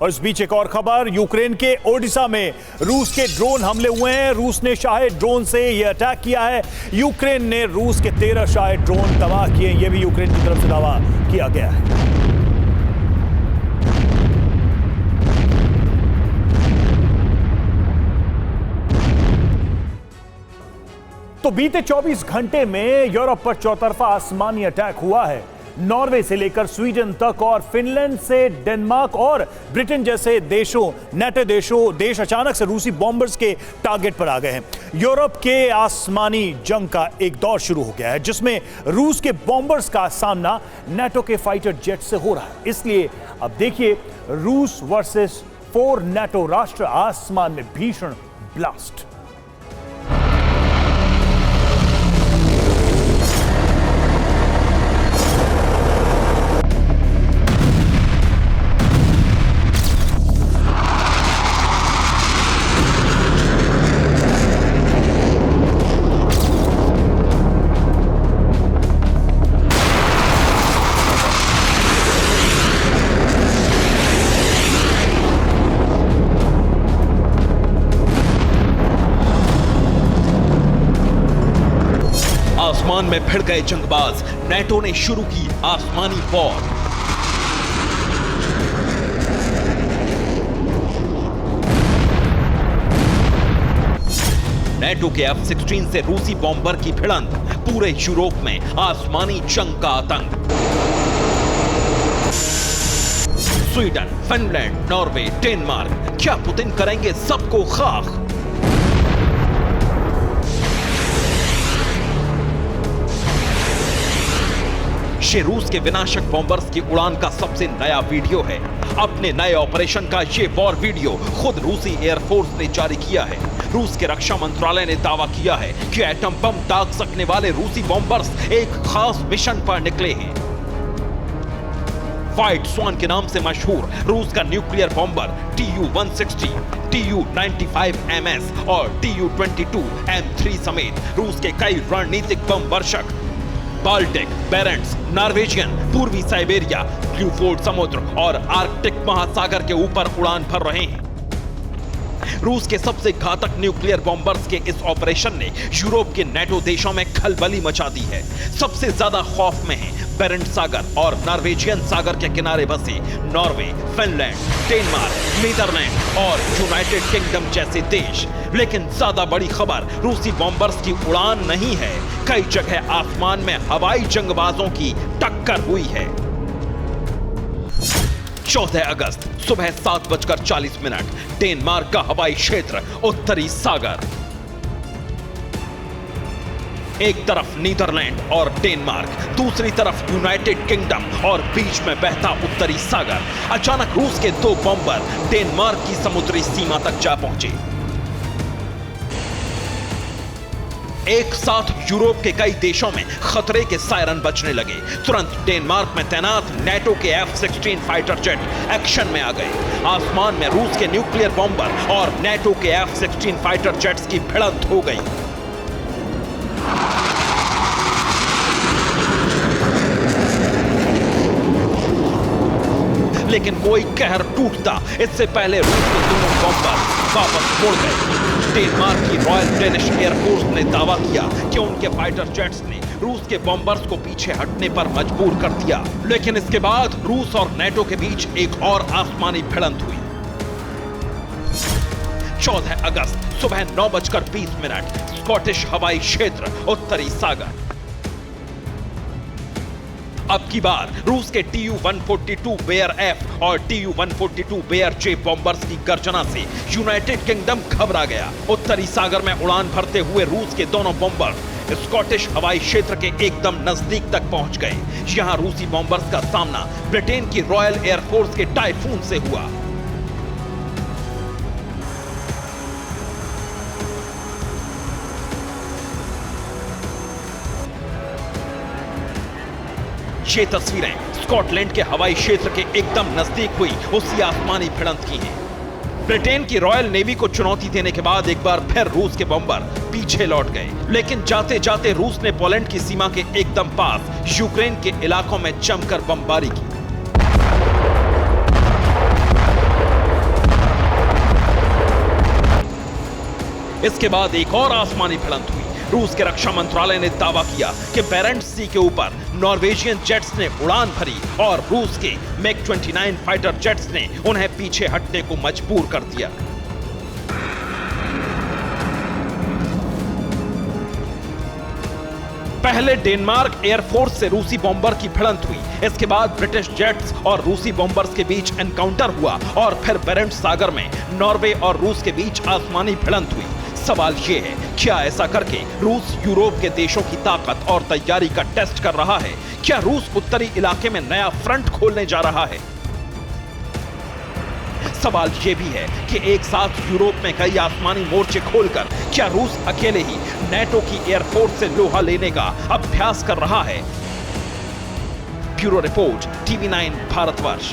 और इस बीच एक और खबर, यूक्रेन के ओडिशा में रूस के ड्रोन हमले हुए हैं। रूस ने शाहे ड्रोन से यह अटैक किया है। यूक्रेन ने रूस के 13 शाहे ड्रोन तबाह किए, यह भी यूक्रेन की तरफ से दावा किया गया है। तो बीते 24 घंटे में यूरोप पर चौतरफा आसमानी अटैक हुआ है। नॉर्वे से लेकर स्वीडन तक और फिनलैंड से डेनमार्क और ब्रिटेन जैसे देशों, नेटो देश अचानक से रूसी बॉम्बर्स के टारगेट पर आ गए हैं। यूरोप के आसमानी जंग का एक दौर शुरू हो गया है, जिसमें रूस के बॉम्बर्स का सामना नेटो के फाइटर जेट से हो रहा है। इसलिए अब देखिए, रूस वर्सेस 4 नेटो राष्ट्र, आसमान में भीषण ब्लास्ट। आसमान में भिड़ गए जंगबाज, नेटो ने शुरू की आसमानी वॉर। नेटो के F-16 से रूसी बॉम्बर की भिड़ंत, पूरे यूरोप में आसमानी जंग का आतंक। स्वीडन, फिनलैंड, नॉर्वे, डेनमार्क, क्या पुतिन करेंगे सबको खाक? ये रूस के विनाशक बॉम्बर्स की उड़ान का सबसे नया वीडियो है। अपने नए ऑपरेशन का ये वॉर वीडियो खुद रूसी एयरफोर्स ने जारी किया है। रूस के रक्षा मंत्रालय ने दावा किया है कि एटम बम दाग सकने वाले रूसी बॉम्बर्स एक खास मिशन पर निकले हैं। व्हाइट स्वान के नाम से मशहूर रूस का न्यूक्लियर बॉम्बर Tu-160, Tu-95MS और Tu-22M3 समेत रूस के कई रणनीतिक बम वर्षक बाल्टिक, बेरेंट्स, नॉर्वेजियन, पूर्वी साइबेरिया, ब्लूफोर्ड समुद्र और आर्कटिक महासागर के ऊपर उड़ान भर रहे हैं। रूस के सबसे घातक न्यूक्लियर बॉम्बर्स के इस ऑपरेशन ने यूरोप के नेटो देशों में खलबली मचा दी है। सबसे ज्यादा खौफ में है बेरेंट सागर और नॉर्वेजियन सागर के किनारे बसे नॉर्वे, फिनलैंड, डेनमार्क, नीदरलैंड और यूनाइटेड किंगडम जैसे देश। लेकिन ज्यादा बड़ी खबर रूसी बॉम्बर्स की उड़ान नहीं है। कई जगह आसमान में हवाई जंगबाजों की टक्कर हुई है। 14 अगस्त सुबह 7:40 डेनमार्क का हवाई क्षेत्र, उत्तरी सागर। एक तरफ नीदरलैंड और डेनमार्क, दूसरी तरफ यूनाइटेड किंगडम और बीच में बहता उत्तरी सागर। अचानक रूस के 2 बॉम्बर डेनमार्क की समुद्री सीमा तक जा पहुंचे। एक साथ यूरोप के कई देशों में खतरे के सायरन बजने लगे। तुरंत डेनमार्क में तैनात नेटो के F-16 फाइटर जेट एक्शन में आ गए। आसमान में रूस के न्यूक्लियर बॉम्बर और नेटो के F-16 फाइटर जेट्स की भिड़ंत हो गई। लेकिन कोई कहर टूटता इससे पहले रूस के दोनों बॉम्बर वापस मुड़ गए। डेनमार्क की रॉयल डेनिश एयरफोर्स ने दावा किया कि उनके फाइटर जेट्स ने रूस के बॉम्बर्स को पीछे हटने पर मजबूर कर दिया। लेकिन इसके बाद रूस और नेटो के बीच एक और आसमानी भिड़ंत हुई। 14 अगस्त सुबह 9:20 स्कॉटिश हवाई क्षेत्र, उत्तरी सागर। अब की बार रूस के Tu-142 बेयर F और Tu-142 बेयर J बॉम्बर्स की गर्जना से यूनाइटेड किंगडम घबरा गया। उत्तरी सागर में उड़ान भरते हुए रूस के दोनों बॉम्बर स्कॉटिश हवाई क्षेत्र के एकदम नजदीक तक पहुंच गए। यहां रूसी बॉम्बर्स का सामना ब्रिटेन की रॉयल एयरफोर्स के टाइफून से हुआ। ये तस्वीरें स्कॉटलैंड के हवाई क्षेत्र के एकदम नजदीक हुई उसी आसमानी भिड़ंत की हैं। ब्रिटेन की रॉयल नेवी को चुनौती देने के बाद एक बार फिर रूस के बॉम्बर पीछे लौट गए। लेकिन जाते जाते रूस ने पोलैंड की सीमा के एकदम पास यूक्रेन के इलाकों में जमकर बमबारी की। इसके बाद एक और आसमानी भिड़ंत हुई। रूस के रक्षा मंत्रालय ने दावा किया कि बेरेंट्स सी के ऊपर नॉर्वेजियन जेट्स ने उड़ान भरी और रूस के मैक 29 फाइटर जेट्स ने उन्हें पीछे हटने को मजबूर कर दिया। पहले डेनमार्क एयरफोर्स से रूसी बॉम्बर की भिड़ंत हुई, इसके बाद ब्रिटिश जेट्स और रूसी बॉम्बर्स के बीच एनकाउंटर हुआ और फिर बेरेंट्स सागर में नॉर्वे और रूस के बीच आसमानी भिड़ंत हुई। सवाल यह है, क्या ऐसा करके रूस यूरोप के देशों की ताकत और तैयारी का टेस्ट कर रहा है? क्या रूस उत्तरी इलाके में नया फ्रंट खोलने जा रहा है? सवाल यह भी है कि एक साथ यूरोप में कई आसमानी मोर्चे खोलकर क्या रूस अकेले ही नेटो की एयरफोर्स से लोहा लेने का अभ्यास कर रहा है? Bureau report, TV9 Bharatvarsh.